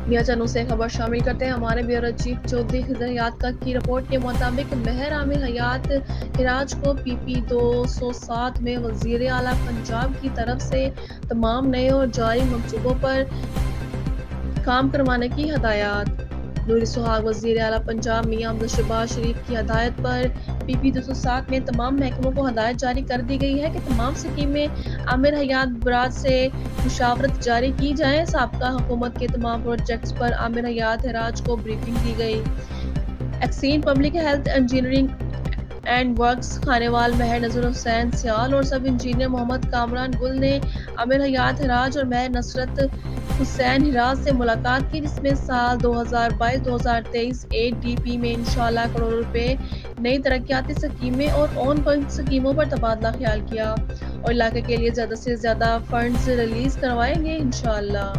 میاں چنوں سے خبر شامل کرتے ہیں ہمارے بیورو چیف چودھری خضر حیات کی رپورٹ کے مطابق مہر عامر حیات ہراج کو PP 207 میں وزیر اعلیٰ پنجاب کی طرف سے تمام نئے اور جاری منصوبوں پر کام کروانے کی ہدایات۔ نوری سہاگ وزیر اعلیٰ پنجاب میاں عبد الشباز شریف کی ہدایت پر PP 207 میں تمام محکموں کو ہدایت جاری کر دی گئی ہے کہ تمام اسکیمیں عامر حیات براد سے مشاورت جاری کی جائیں۔ سابقہ حکومت کے تمام پروجیکٹس پر عامر حیات ہراج کو بریفنگ دی گئی۔ XEN public health engineering and works Khanewal مہر نذر حسین سیال اور سب انجینئر محمد کامران گل نے عامر حیات ہراج اور مہر نصرت حسین ہراج سے ملاقات کی، جس میں سال 2022-2023 ADP میں انشاءاللہ کروڑ روپے نئی ترقیاتی اسکیمیں اور آن گوئنگ اسکیموں پر تبادلہ خیال کیا اور علاقے کے لیے زیادہ سے زیادہ فنڈز ریلیز کروائیں گے انشاءاللہ۔